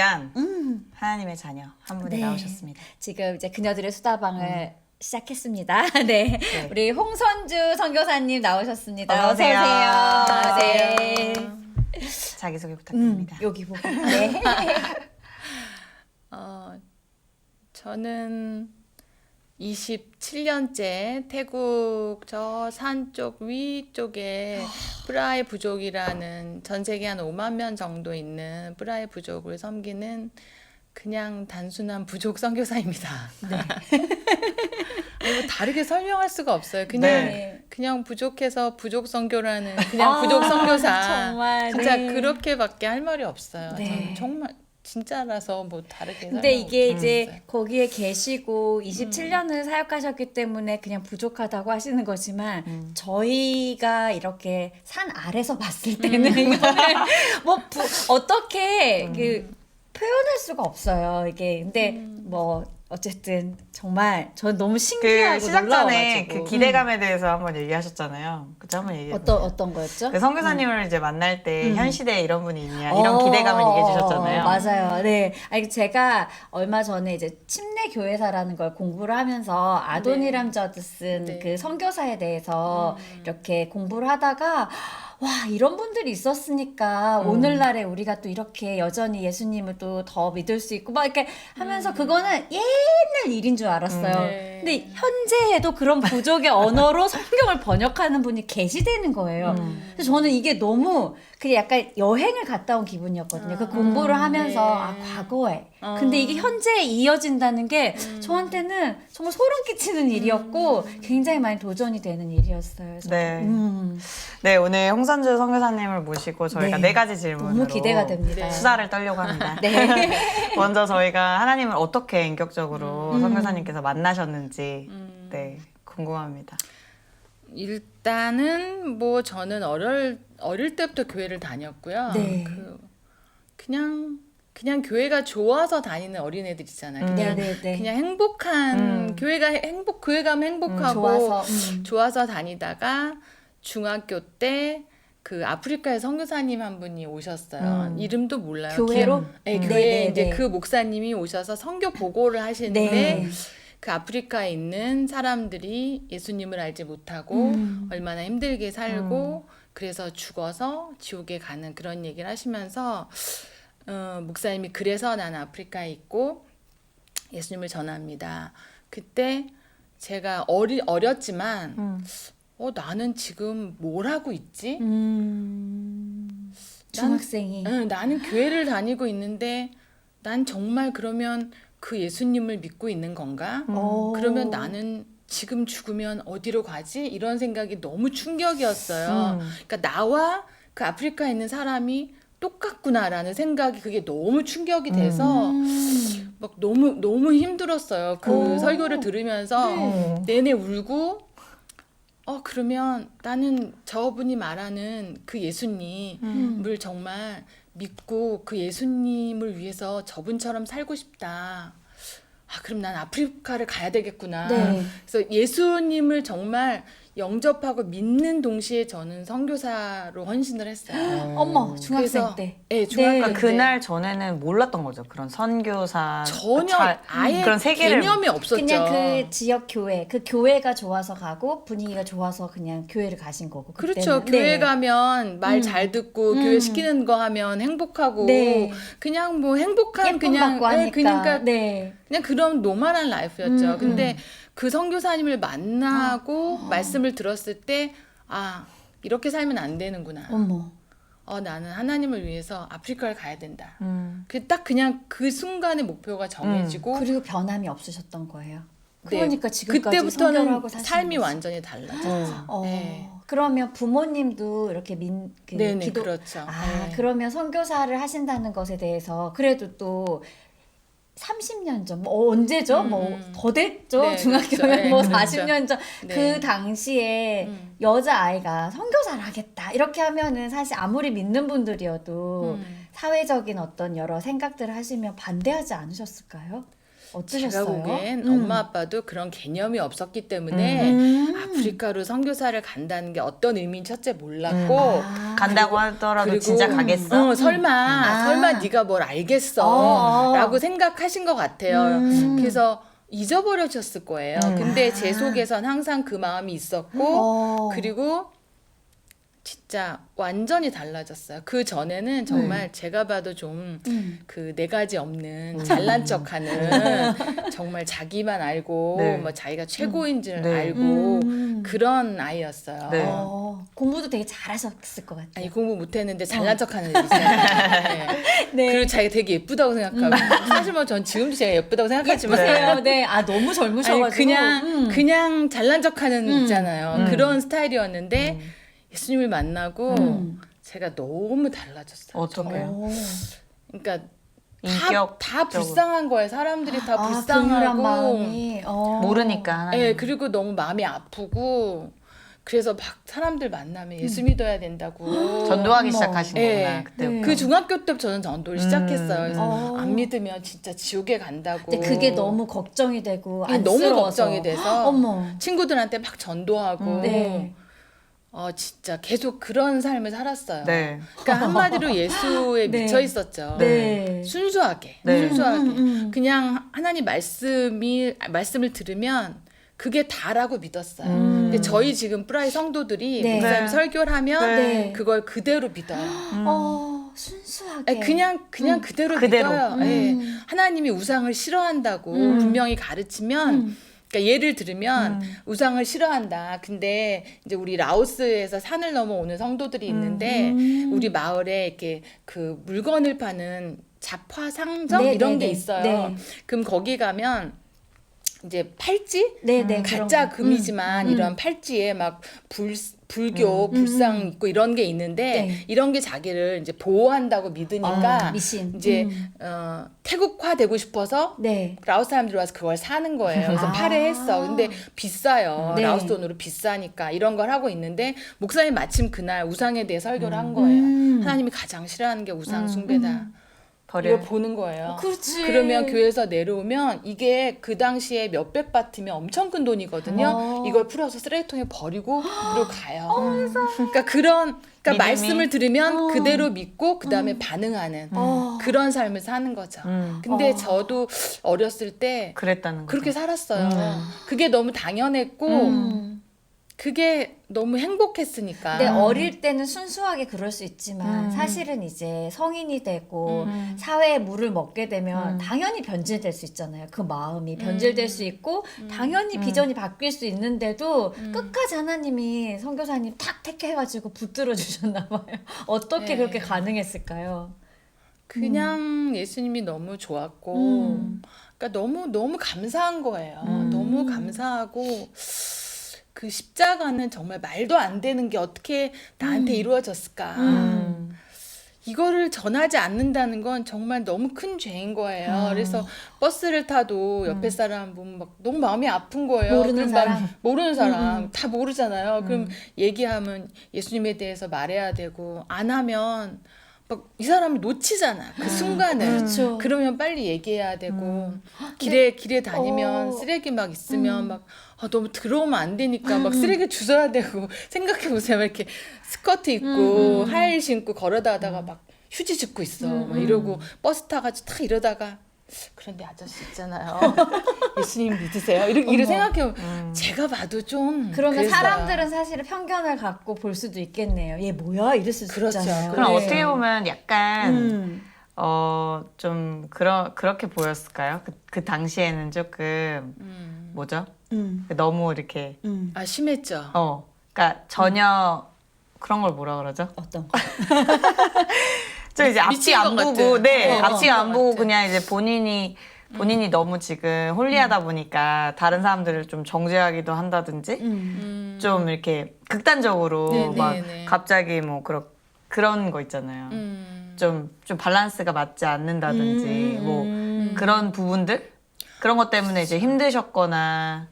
귀한 하나님의 자녀 한 분이 네. 나오셨습니다. 지금 이제 그녀들의 수다방을 시작했습니다. 네. 우리 홍선주 선교사님 나오셨습니다. 어서 오세요. 네. 자기소개 부탁드립니다. 여기 보고. 네. 저는 27년째 태국 저 산 쪽 위쪽에 브라이 부족이라는 전 세계 한 5만 명 정도 있는 브라이 부족을 섬기는 그냥 단순한 부족 선교사입니다. 네. 뭐 다르게 설명할 수가 없어요. 그냥 네. 그냥 부족해서 부족 선교라는 그냥 부족 선교사. 정말. 진짜 네. 그렇게밖에 할 말이 없어요. 네. 저는 정말 진짜라서 뭐 다르게 근데 이게 설명 이제 못하겠어요. 거기에 계시고 27년을 사역하셨기 때문에 그냥 부족하다고 하시는 거지만 저희가 이렇게 산 아래서 봤을 때는 이거를 뭐 어떻게 그 표현할 수가 없어요. 이게 근데 뭐 어쨌든 정말 전 너무 그 신기하고 시작 전에 놀라워가지고. 그 기대감에 대해서 한번 얘기하셨잖아요. 그죠? 한번 얘기해 보세요. 어떤 거였죠? 그 선교사님을 이제 만날 때 현 시대에 이런 분이 있냐 이런 기대감을 얘기해 주셨잖아요. 맞아요. 네. 아니 제가 얼마 전에 이제 침례 교회사라는 걸 공부를 하면서 아도니람 저드 쓴 네. 그 선교사에 대해서 이렇게 공부를 하다가 와 이런 분들이 있었으니까 오늘날에 우리가 또 이렇게 여전히 예수님을 또 더 믿을 수 있고 막 이렇게 하면서 그거는 옛날 일인 줄 알았어요. 네. 근데 현재에도 그런 부족의 언어로 성경을 번역하는 분이 계시다는 거예요. 그래서 저는 이게 너무 그게 약간 여행을 갔다 온 기분이었거든요. 그 공부를 하면서 네. 과거에. 근데 이게 현재에 이어진다는 게 저한테는 정말 소름 끼치는 일이었고 굉장히 많이 도전이 되는 일이었어요. 그래서 네. 음, 네, 오늘 홍선주 선교사님을 모시고 저희가 네. 네 가지 질문으로 너무 기대가 됩니다. 수다를 떨려고 합니다. 네. 먼저 저희가 하나님을 어떻게 인격적으로 선교사님께서 만나셨는지 네, 궁금합니다. 일단은 뭐 저는 어릴 때부터 교회를 다녔고요. 네. 그냥 교회가 좋아서 다니는 어린애들 있잖아요. 그냥, 네. 그냥 행복한 교회 가면 행복하고 좋아서 다니다가 중학교 때 그 아프리카의 선교사님 한 분이 오셨어요. 이름도 몰라요. 교회로? 네, 네, 교회에 네, 이제 네. 그 목사님이 오셔서 선교 보고를 하시는데 네. 그 아프리카에 있는 사람들이 예수님을 알지 못하고 얼마나 힘들게 살고 그래서 죽어서 지옥에 가는 그런 얘기를 하시면서 목사님이 그래서 나는 아프리카에 있고 예수님을 전합니다. 그때 제가 어렸지만 나는 지금 뭘 하고 있지? 중학생이 나는 교회를 다니고 있는데 난 정말 그러면 그 예수님을 믿고 있는 건가? 그러면 나는 지금 죽으면 어디로 가지? 이런 생각이 너무 충격이었어요. 그러니까 나와 그 아프리카에 있는 사람이 똑같구나라는 생각이 그게 너무 충격이 돼서 막 너무 힘들었어요. 그 설교를 들으면서 내내 울고 그러면 나는 저분이 말하는 그 예수님을 정말 믿고 그 예수님을 위해서 저분처럼 살고 싶다. 그럼 난 아프리카를 가야 되겠구나. 네. 그래서 예수님을 정말 영접하고 믿는 동시에 저는 선교사로 헌신을 했어요. 어머 중학생 그래서, 때. 네, 중학교 네. 때. 그날 전에는 몰랐던 거죠. 그런 선교사 전혀 아예 그런 세계를 개념이 없었죠. 그냥 그 지역 교회, 그 교회가 좋아서 가고 분위기가 좋아서 그냥 교회를 가신 거고. 그렇죠. 그때는. 교회 네. 가면 말 잘 듣고 교회 시키는 거 하면 행복하고 네. 그냥 뭐 행복한 예쁨 그냥 받고 하니까. 그러니까 네. 그냥 그런 노멀한 라이프였죠. 근데 그 선교사님을 만나고 말씀을 들었을 때 이렇게 살면 안 되는구나. 어머. 나는 하나님을 위해서 아프리카를 가야 된다. 딱 그냥 그 순간의 목표가 정해지고 그리고 변함이 없으셨던 거예요. 네, 그러니까 지금까지 선교를 그때부터는 하고 사시는 삶이 거지. 완전히 달라졌죠. 네. 그러면 부모님도 이렇게 네네, 기도 그렇죠. 네. 그러면 선교사를 하신다는 것에 대해서 그래도 또 30년 전, 뭐 언제죠? 뭐 더 됐죠? 네, 중학교면 그렇죠. 뭐 네, 40년 전. 네. 그 당시에 여자아이가 선교사를 하겠다. 이렇게 하면은 사실 아무리 믿는 분들이어도 사회적인 어떤 여러 생각들을 하시면 반대하지 않으셨을까요? 어떠셨어요? 제가 보기엔 엄마 아빠도 그런 개념이 없었기 때문에 아프리카로 선교사를 간다는 게 어떤 의미인지 첫째 몰랐고 간다고 하더라도 그리고 진짜 가겠어? 설마 네가 뭘 알겠어 라고 생각하신 것 같아요. 그래서 잊어버려졌을 거예요. 근데 제 속에선 항상 그 마음이 있었고 그리고 진짜 완전히 달라졌어요. 그 전에는 정말 제가 봐도 좀 그 네 가지 없는 잘난 척하는 정말 자기만 알고 네. 뭐 자기가 최고인 줄 네. 알고 그런 아이였어요. 네. 공부도 되게 잘하셨을 것 같아요. 아니 공부 못했는데 잘난 척하는 애 있어요. 네. 네. 그리고 자기가 되게 예쁘다고 생각하고 사실 뭐 전 지금도 제가 예쁘다고 생각하지만 예쁘세요. 네. 아 너무 젊으셔가지고. 아니, 그냥 잘난 척하는 있잖아요. 그런 스타일이었는데 예수님을 만나고 제가 너무 달라졌어요. 어떻게? 그러니까 인격 다 불쌍한 거예요. 사람들이 다 그런 불쌍하고 마음이. 모르니까 하나님. 예, 그리고 너무 마음이 아프고 그래서 막 사람들 만나면 예수 믿어야 된다고 전도하기 어머. 시작하신 예. 거구나 그때부터. 그 중학교 때부터 저는 전도를 시작했어요. 그래서 안 믿으면 진짜 지옥에 간다고. 근데 그게 너무 걱정이 되고 예, 너무 안쓰러워서. 걱정이 돼서 어머. 친구들한테 막 전도하고 네. 진짜 계속 그런 삶을 살았어요. 네. 그러니까 한마디로 예수에 네. 미쳐 있었죠. 네. 순수하게, 네. 순수하게. 그냥 하나님 말씀을 들으면 그게 다라고 믿었어요. 근데 저희 지금 프라이 성도들이 네. 목사님 네. 설교를 하면 네. 그걸 그대로 믿어요. 순수하게. 아니, 그냥 그대로 그대로. 믿어요. 예. 하나님이 우상을 싫어한다고 분명히 가르치면 그러니까 예를 들으면 우상을 싫어한다. 근데 이제 우리 라오스에서 산을 넘어오는 성도들이 있는데 우리 마을에 이렇게 그 물건을 파는 잡화 상점 네, 이런 네, 게 네. 있어요. 네. 그럼 거기 가면 이제 팔찌? 네네. 가짜 금이지만 이런 팔찌에 막 불교 불상 있고 이런 게 있는데 네. 이런 게 자기를 이제 보호한다고 믿으니까 미신. 이제 태국화 되고 싶어서 네. 라오스 사람들이 와서 그걸 사는 거예요. 그래서 팔에 했어. 근데 비싸요. 네. 라오스 돈으로 비싸니까 이런 걸 하고 있는데 목사님 마침 그날 우상에 대해 설교를 한 거예요. 하나님이 가장 싫어하는 게 우상 숭배다. 버려. 이걸 보는 거예요. 그렇지. 그러면 교회에서 내려오면 이게 그 당시에 몇백 바트면 엄청 큰 돈이거든요. 이걸 풀어서 쓰레기통에 버리고 그리고 가요. 그러니까 그러니까 믿음이? 말씀을 들으면 그대로 믿고 그 다음에 반응하는 그런 삶을 사는 거죠. 근데 저도 어렸을 때 그랬다는 거. 그렇게 살았어요. 그게 너무 당연했고 그게 너무 행복했으니까. 근데 어릴 때는 순수하게 그럴 수 있지만 사실은 이제 성인이 되고 사회에 물을 먹게 되면 당연히 변질될 수 있잖아요. 그 마음이 변질될 수 있고 당연히 비전이 바뀔 수 있는데도 끝까지 하나님이 선교사님 탁 택해가지고 붙들어 주셨나 봐요. 어떻게 네. 그렇게 가능했을까요? 그냥 예수님이 너무 좋았고, 그러니까 너무 감사한 거예요. 너무 감사하고, 그 십자가는 정말 말도 안 되는 게 어떻게 나한테 이루어졌을까. 이거를 전하지 않는다는 건 정말 너무 큰 죄인 거예요. 그래서 버스를 타도 옆에 사람 보면 막 너무 마음이 아픈 거예요. 모르는 그럼 사람. 막 모르는 사람 다 모르잖아요. 그럼 얘기하면 예수님에 대해서 말해야 되고 안 하면 막 이 사람을 놓치잖아. 그 순간을. 그렇죠. 그러면 빨리 얘기해야 되고 길에 다니면 어. 쓰레기 막 있으면 막 너무 들어오면 안 되니까 막 쓰레기 주워야 되고 생각해 보세요. 이렇게 스커트 입고 하이힐 신고 걸어다가 막 휴지 줍고 있어. 막 이러고 버스 타가지고 탁 이러다가 그런데 아저씨 있잖아요. 예수님 믿으세요? 이렇게 생각해. 제가 봐도 좀 그러면 그랬어요. 사람들은 사실은 편견을 갖고 볼 수도 있겠네요. 얘 뭐야? 이랬을 수 그렇죠. 있잖아요. 그럼 네. 어떻게 보면 약간 좀 그렇게 보였을까요? 그 당시에는 조금 뭐죠? 너무 이렇게 심했죠. 그러니까 전혀 그런 걸 뭐라 그러죠? 어떤 거? 저 이제 앞뒤 미친 안 것 보고, 같은. 네, 앞뒤 미친 안 것 보고 같은. 그냥 이제 본인이 너무 지금 홀리하다 보니까 다른 사람들을 좀 정죄하기도 한다든지 좀 이렇게 극단적으로 네, 막 네, 네. 갑자기 뭐 그런 거 있잖아요. 좀 밸런스가 맞지 않는다든지 뭐 그런 부분들 그런 것 때문에 이제 힘드셨거나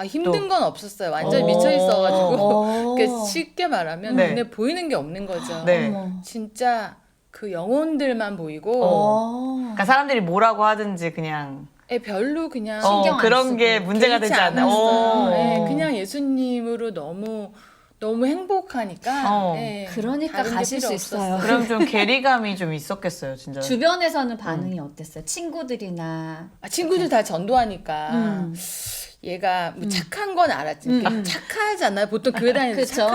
힘든 건 없었어요. 완전히 어. 미쳐 있어가지고 어. 그러니까 쉽게 말하면 네. 눈에 보이는 게 없는 거죠. 네. 어머. 진짜 그 영혼들만 보이고 그러니까 사람들이 뭐라고 하든지 그냥 별로 그냥 신경 안 그런 쓰고 게 문제가 개의치 되지 않아요. 않았어요. 네, 오. 그냥 예수님으로 너무 행복하니까. 네, 그러니까 다른 게 가실 필요 수 없었어요. 있어요. 그럼 좀 괴리감이 좀 있었겠어요, 진짜. 주변에서는 반응이 어땠어요? 친구들이나 친구들 다 전도하니까 얘가 뭐 착한 건 알았지. 이렇게 착하잖아요. 보통 교회 다니는데 그쵸.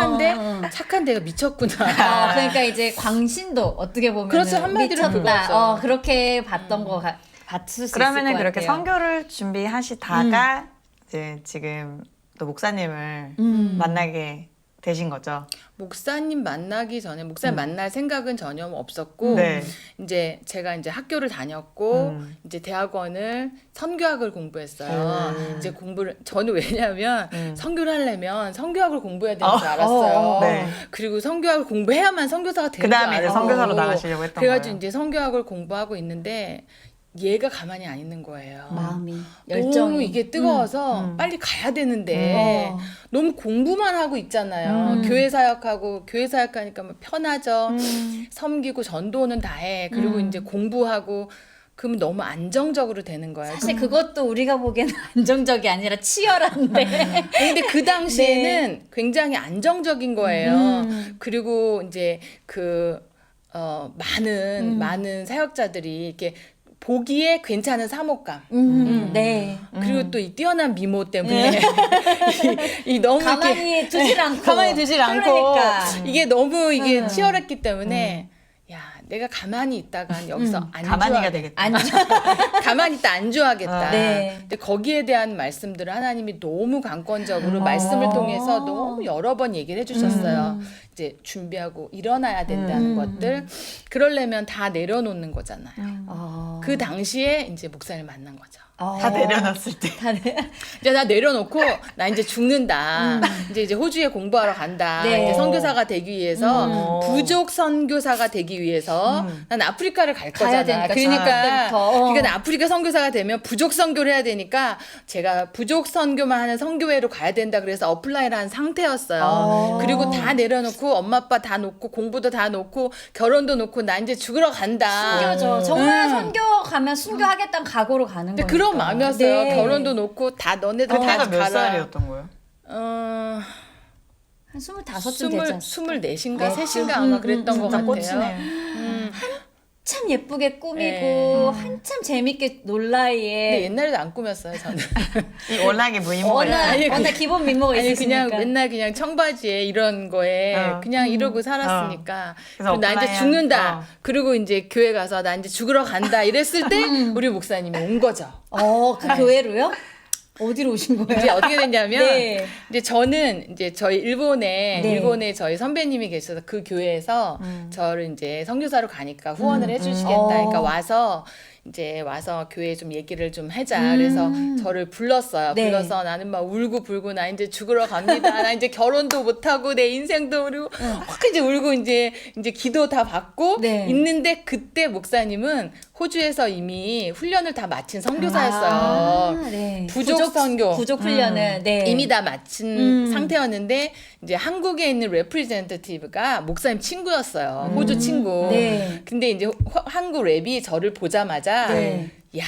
착한데 얘가 미쳤구나. 그러니까 이제 광신도 어떻게 보면 그렇죠. 한마디로 미쳤다. 그거죠. 그렇게 봤던 거 봤을 수 있을 그러면은 것 그렇게 같아요. 선교를 준비하시다가 이제 지금 또 목사님을 만나게 되신 거죠. 목사님 만나기 전에 목사님 만날 생각은 전혀 없었고 네. 이제 제가 이제 학교를 다녔고 이제 대학원을 선교학을 공부했어요. 이제 공부를 저는 왜냐하면 선교를 하려면 선교학을 공부해야 되는 줄 알았어요. 네. 그리고 선교학을 공부해야만 선교사가 되는 줄 그다음에 이제 알았고 선교사로 나가시려고 했던 그래가지고 거예요. 이제 선교학을 공부하고 있는데 얘가 가만히 안 있는 거예요. 마음이 너무 열정이 이게 뜨거워서 빨리 가야 되는데 너무 공부만 하고 있잖아요. 교회 사역하니까 뭐 편하죠. 섬기고 전도는 다 해. 그리고 이제 공부하고 그러면 너무 안정적으로 되는 거예요. 사실 그것도 우리가 보기에는 안정적이 아니라 치열한데 근데 그 당시에는 굉장히 안정적인 거예요. 그리고 이제 많은 사역자들이 이렇게 보기에 괜찮은 사목감. 네. 그리고 또 이 뛰어난 미모 때문에 이 너무 가만히 두질 않고 가만히 두질 않고 그러니까. 이게 너무 이게 치열했기 때문에 야 내가 가만히 있다간 여기서 가만히가 되겠다. 가만히 있다 안주하겠다. 네. 근데 거기에 대한 말씀들을 하나님이 너무 강권적으로 말씀을 통해서 너무 여러 번 얘기를 해주셨어요. 이제 준비하고 일어나야 된다는 것들. 그러려면 다 내려놓는 거잖아요. 그 당시에 이제 목사를 만난 거죠. 다 내려놨을 때. 이제 나 내려놓고 나 이제 죽는다. 이제 호주에 공부하러 간다. 네. 이제 선교사가 되기 위해서 부족 선교사가 되기 위해서 난 아프리카를 갈 가야 거잖아. 되니까, 그러니까 그때부터. 나 아프리카 선교사가 되면 부족 선교를 해야 되니까 제가 부족 선교만 하는 선교회로 가야 된다. 그래서 어플라이를 한 상태였어요. 그리고 다 내려놓고 엄마 아빠 다 놓고 공부도 다 놓고 결혼도 놓고 나 이제 죽으러 간다. 순교죠. 정말 선교 가면 순교하겠다는 각오로 가는 근데 거니까. 그런 마음이었어요. 네. 결혼도 놓고 다 너네들 다 그때가 몇 가라. 살이었던 거예요? 한 한 25쯤 되지 않았어요? 24인가 3인가 아마 그랬던 것 진짜 같아요. 꽂히네요. 한참 예쁘게 꾸미고 네. 한참 재밌게 놀 근데 나이에 옛날에도 안 꾸몄어요, 저는. 워낙에 무이모가 워낙 기본 민모가 아니 있으시니까. 그냥 맨날 그냥 청바지에 이런 거에 그냥 이러고 살았으니까. 그래서 그리고 나 이제 오프라인, 죽는다. 그리고 이제 교회 가서 나 이제 죽으러 간다. 이랬을 때 우리 목사님이 온 거죠. 그 교회로요? 어디로 오신 거예요? 이제 어떻게 됐냐면 네. 이제 저는 이제 저희 네. 일본에 저희 선배님이 계셔서 그 교회에서 저를 이제 선교사로 가니까 후원을 해주시겠다. 그러니까 와서 교회에 좀 얘기를 좀 하자. 그래서 저를 불렀어요. 네. 불러서 나는 막 울고 불고 나 이제 죽으러 갑니다. 나 이제 결혼도 못 하고 내 인생도 그리고 확 이제 울고 이제 기도 다 받고 네. 있는데 그때 목사님은 호주에서 이미 훈련을 다 마친 선교사였어요. 네. 부족 선교. 부족 훈련을 네. 이미 다 마친 상태였는데 이제 한국에 있는 레프리젠터티브가 목사님 친구였어요. 호주 친구. 네. 근데 이제 한국 랩이 저를 보자마자 네. 야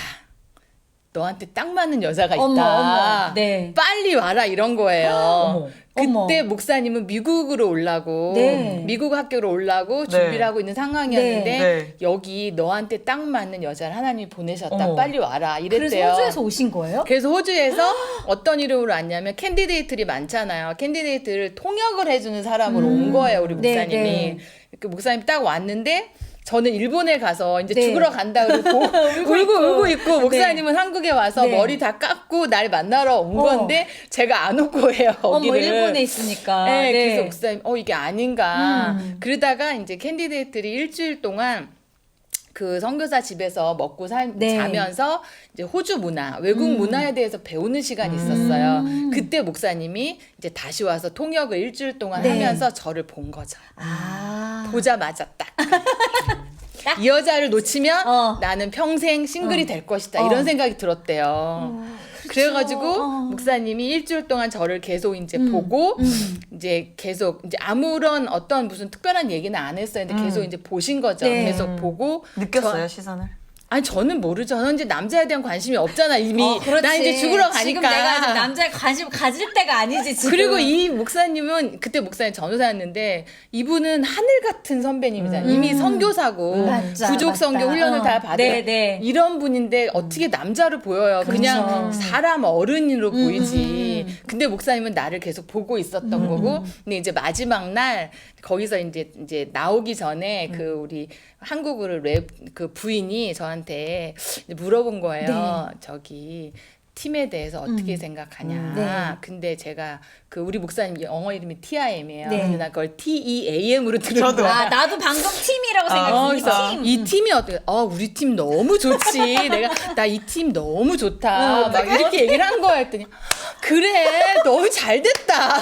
너한테 딱 맞는 여자가 있다. 어머. 네. 빨리 와라 이런 거예요. 어머. 그때 목사님은 미국으로 올라고 네. 미국 학교로 올라고 준비를 하고 있는 상황이었는데 네. 여기 너한테 딱 맞는 여자를 하나님이 보내셨다. 어머. 빨리 와라 이랬대요. 그래서 호주에서 오신 거예요? 그래서 호주에서 어떤 이름으로 왔냐면 캔디데이트들이 많잖아요. 캔디데이트를 통역을 해주는 사람으로 온 거예요. 우리 네, 목사님이. 네. 그 목사님이 딱 왔는데 저는 일본에 가서 이제 네. 죽으러 간다 그러고 울고 있고 목사님은 한국에 와서 네. 머리 다 깎고 날 만나러 온 건데 제가 안 올 거예요. 거기를. 일본에 있으니까. 네, 네. 그래서 목사님 이게 아닌가. 그러다가 이제 캔디데이트들이 일주일 동안 그 선교사 집에서 먹고 네. 자면서 이제 호주 문화, 외국 문화에 대해서 배우는 시간이 있었어요. 그때 목사님이 이제 다시 와서 통역을 일주일 동안 네. 하면서 저를 본 거죠. 보자마자 딱. 이 여자를 놓치면 나는 평생 싱글이 될 것이다. 이런 생각이 들었대요. 그래가지고 목사님이 일주일 동안 저를 계속 이제 보고 이제 계속 이제 아무런 어떤 무슨 특별한 얘기는 안 했어요. 근데 계속 이제 보신 거죠. 네. 계속 보고 느꼈어요, 시선을? 아니 저는 모르죠. 저는 이제 남자에 대한 관심이 없잖아 이미. 그렇지. 나 이제 죽으러 가니까. 지금 내가 이제 남자에 관심 가질 때가 아니지 지금. 그리고 이 목사님은 그때 목사님 전도사였는데 이분은 하늘 같은 선배님이잖아요. 이미 선교사고 맞자, 부족 선교 맞다. 훈련을 다 받은 네. 이런 분인데 어떻게 남자로 보여요. 그냥 사람 어른으로 보이지. 근데 목사님은 나를 계속 보고 있었던 거고. 근데 이제 마지막 날 거기서 이제 나오기 전에 그 우리 한국어를 그 부인이 저한테 물어본 거예요. 저기 팀에 대해서 어떻게 생각하냐. 네. 근데 제가 그 우리 목사님 영어 이름이 TIM이에요. 네. 근데 나 그걸 TEAM으로 들은 저도. 거야. 아 나도 방금 팀이라고 생각했어. 그래서 이 팀이 어떻게? 우리 팀 너무 좋지. 내가 나 이 팀 너무 좋다. 막 이렇게 얘기를 한 거야. 했더니 그래 너무 잘 됐다.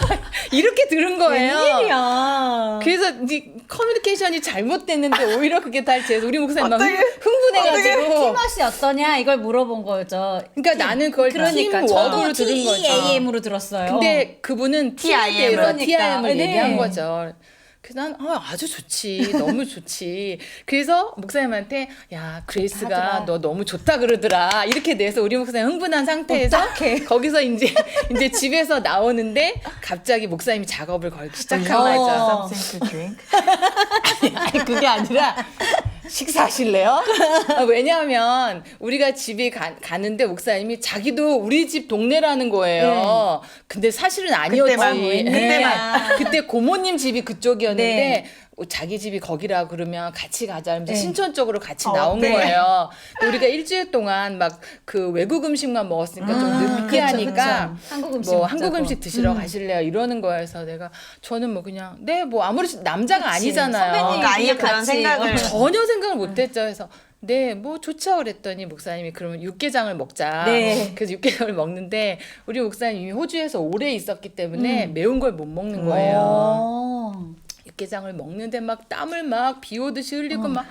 이렇게 들은 거예요. 웬일이야. 그래서 이제 커뮤니케이션이 잘못됐는데 오히려 그게 다 제 우리 목사님 막 흥분해가지고. 팀맛이 어떠냐 이걸 물어본 거죠. 그러니까 나는 그걸 그러니까 팀워크로 저도 들은 거죠. TEAM으로 들었어요. 근데 그분은 TIM에 TIM. 대해서 그러니까. TIM을 네. 얘기한 거죠. 그래서 난 아주 좋지. 너무 좋지. 그래서 목사님한테 야 그레이스가 하더라. 너 너무 좋다 그러더라. 이렇게 돼서 우리 목사님 흥분한 상태에서 거기서 이제 집에서 나오는데 갑자기 목사님이 작업을 걸기 시작한 거죠. Something to drink. 아니 그게 아니라 식사하실래요? 왜냐하면 우리가 집에 가는데 목사님이 자기도 우리 집 동네라는 거예요. 근데 사실은 아니었지. 그때만. 그때 고모님 집이 그쪽이었는데 자기 집이 거기라 그러면 같이 가자 하면서 신촌 쪽으로 같이 나온 네. 거예요. 우리가 일주일 동안 막 그 외국 음식만 먹었으니까 좀 느끼하니까 그쵸. 한국 음식 뭐 먹자고. 한국 음식 드시러 가실래요? 이러는 거여서 내가 저는 뭐 그냥 네 뭐 아무리 남자가 아니잖아요. 선배님 그러니까 아예 그냥 그런 같이, 생각을 전혀 생각을 못했죠. 그래서 네, 뭐 좋죠 그랬더니 목사님이 그러면 육개장을 먹자. 네. 그래서 육개장을 먹는데 우리 목사님이 호주에서 오래 있었기 때문에 매운 걸 못 먹는 거예요. 어. 육개장을 먹는데 막 땀을 막 비 오듯이 흘리고 막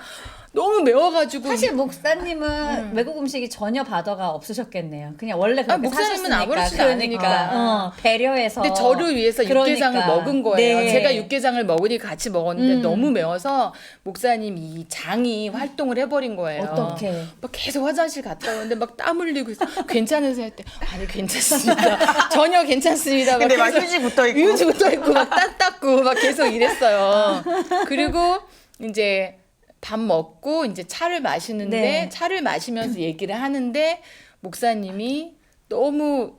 너무 매워가지고 사실 목사님은 외국 음식이 전혀 바더가 없으셨겠네요. 그냥 원래 그렇게 목사님은 사셨으니까. 아무렇지도 그러니까 배려해서. 근데 저를 위해서 육개장을 그러니까. 먹은 거예요. 네. 제가 육개장을 먹으니까 같이 먹었는데 너무 매워서 목사님 이 장이 활동을 해버린 거예요. 어떻게? 막 계속 화장실 갔다 오는데 막 땀 흘리고 있어. 괜찮으세요? 할 때 아니 괜찮습니다. 전혀 괜찮습니다. 근데 막 계속 휴지 붙어 있고. 휴지 붙어 있고 막 땀 닦고 막 계속 이랬어요. 그리고 이제 밥 먹고 이제 차를 마시는데 네. 차를 마시면서 얘기를 하는데 목사님이 너무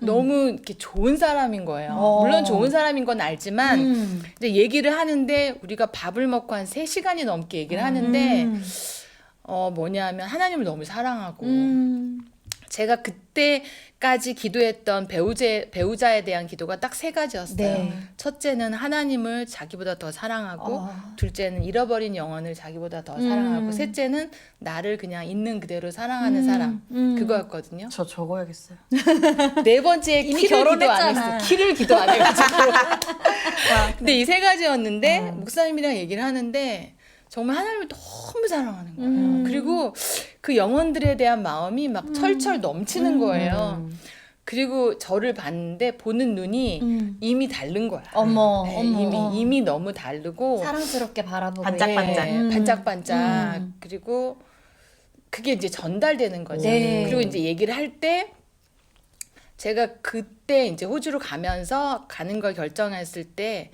이렇게 좋은 사람인 거예요. 물론 좋은 사람인 건 알지만 이제 얘기를 하는데 우리가 밥을 먹고 한 3시간이 넘게 얘기를 하는데 뭐냐면 하나님을 너무 사랑하고 제가 그때까지 기도했던 배우자에 대한 기도가 딱 3가지였어요. 네. 첫째는 하나님을 자기보다 더 사랑하고 둘째는 잃어버린 영혼을 자기보다 더 사랑하고 셋째는 나를 그냥 있는 그대로 사랑하는 사람 그거였거든요. 저 적어야겠어요. 4번째 이미 키를 기도 안 결혼했잖아. 했어. 키를 기도 안 해가지고. 근데 이 3가지였는데 목사님이랑 얘기를 하는데 정말 하나님을 너무 사랑하는 거예요. 그리고 그 영혼들에 대한 마음이 막 철철 넘치는 거예요. 그리고 저를 봤는데 보는 눈이 이미 다른 거야. 어머, 네, 어머. 이미 너무 다르고 사랑스럽게 바라보고. 반짝반짝. 네, 반짝반짝. 그리고 그게 이제 전달되는 거죠. 네. 그리고 이제 얘기를 할 때 제가 그때 이제 호주로 가는 걸 결정했을 때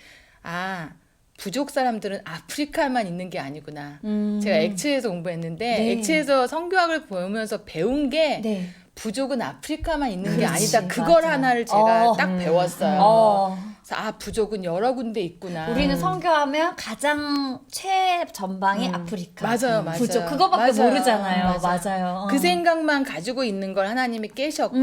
부족 사람들은 아프리카만 있는 게 아니구나. 제가 액츠에서 공부했는데 네. 액츠에서 성교학을 보면서 배운 게 네. 부족은 아프리카만 있는 게 그렇지, 아니다. 그걸 맞아. 하나를 제가 딱 배웠어요. 그래서 부족은 여러 군데 있구나. 우리는 선교하면 가장 최전방이 아프리카. 맞아요. 부족. 그거밖에 맞아요. 모르잖아요. 맞아요. 그 생각만 가지고 있는 걸 하나님이 깨셨고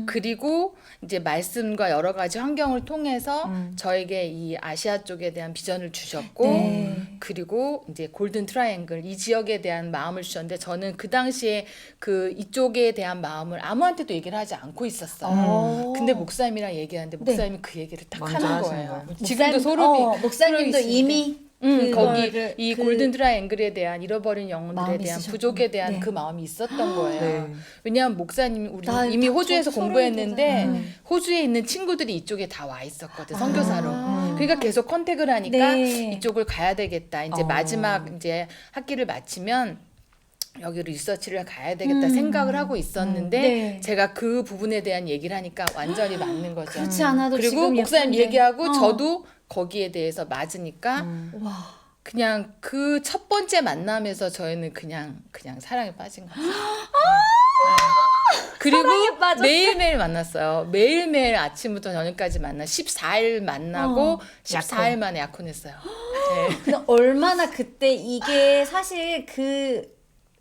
그리고 이제 말씀과 여러 가지 환경을 통해서 저에게 이 아시아 쪽에 대한 비전을 주셨고 네. 그리고 이제 골든 트라이앵글 이 지역에 대한 마음을 주셨는데 저는 그 당시에 그 이쪽에 대한 마음을 아무한테도 얘기를 하지 않고 있었어요. 근데 목사님이랑 얘기하는데 목사님이 그 얘기를 딱 먼저 하는 하시는 거예요. 거예요. 지금도 소름이 목사님도 있으니까. 이미 거기 그거를 이 그 골든 트라이앵글에 대한 잃어버린 영혼들에 마음이 대한 있으셨구나. 부족에 대한 네. 그 마음이 있었던 거예요. 네. 왜냐하면 목사님이 우리 나 이미 다 호주에서 소름 공부했는데 돋아요. 호주에 있는 친구들이 이쪽에 다 와 있었거든 선교사로. 그러니까 계속 컨택을 하니까 네. 이쪽을 가야 되겠다. 이제 마지막 이제 학기를 마치면 여기로 리서치를 가야 되겠다 생각을 하고 있었는데 네. 제가 그 부분에 대한 얘기를 하니까 완전히 맞는 거죠. 그렇지 않아도 그리고 지금 목사님 예쁜데. 얘기하고 저도 거기에 대해서 맞으니까 와. 그냥 그 첫 번째 만남에서 저희는 그냥 사랑에 빠진 거죠. 네. 그리고 사랑에 빠졌어. 매일매일 만났어요. 매일매일 아침부터 저녁까지 만나 14일 만나고 14일 만에 약혼했어요. 네. 근데 얼마나 그때 이게 사실 그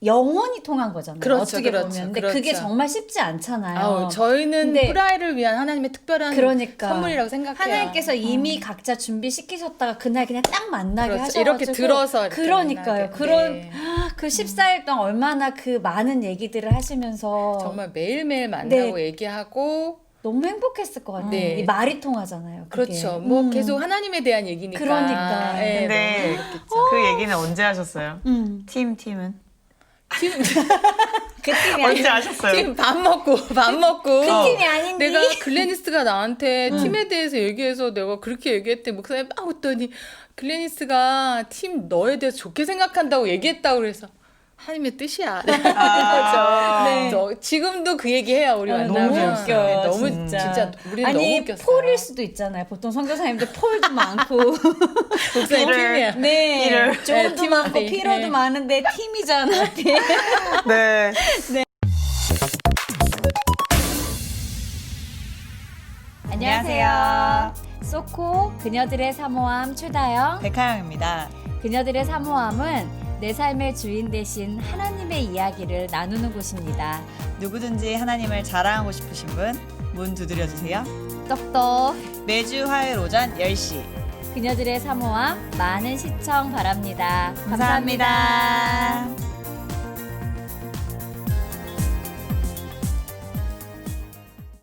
영혼이 통한 거잖아요. 그렇죠, 어떻게 그렇죠, 보면. 근데 그렇죠. 그게 정말 쉽지 않잖아요. 아우, 저희는 근데 프라이를 위한 하나님의 특별한 그러니까 선물이라고 생각해요. 하나님께서 이미 각자 준비시키셨다가 그날 그냥 딱 만나게 그렇죠. 하셔가지고 이렇게 들어서 이렇게 그러니까요. 만나게. 그런 네. 그 14일 동안 얼마나 그 많은 얘기들을 하시면서 정말 매일매일 만나고 네. 얘기하고 너무 행복했을 것 같아요. 네. 이 말이 통하잖아요. 그게. 그렇죠. 뭐 계속 하나님에 대한 얘기니까. 그러니까. 네, 근데 너무 행복했죠. 그 얘기는 언제 하셨어요? 팀은? 그 팀이 언제 아니 아셨어요? 지금 밥 먹고 그 팀이 아닌데. 내가 글래니스가 나한테 팀에 대해서 얘기해서 내가 그렇게 얘기했대. 목사님 막 웃더니 글래니스가 팀 너에 대해서 좋게 생각한다고 얘기했다고 그래서 하나님의 뜻이야. 아. 네. 저 지금도 그 얘기해요. 우리 너무 만나면. 웃겨요, 네, 너무 진짜. 진짜 우리 너무 아니 웃겼어요. 폴일 수도 있잖아요. 보통 선교사님들 폴도 많고 목사님 팀이야. 네, 피를. 조금도 네, 많고 팀원이. 피로도 네. 많은데 팀이잖아. 팀. 네. 안녕하세요. 소코 그녀들의 사모함 최다영. 백하영입니다. 그녀들의 사모함은 내 삶의 주인 대신 하나님의 이야기를 나누는 곳입니다. 누구든지 하나님을 자랑하고 싶으신 분 문 두드려주세요. 똑똑 매주 화요일 오전 10시 그녀들의 사모함 많은 시청 바랍니다. 감사합니다.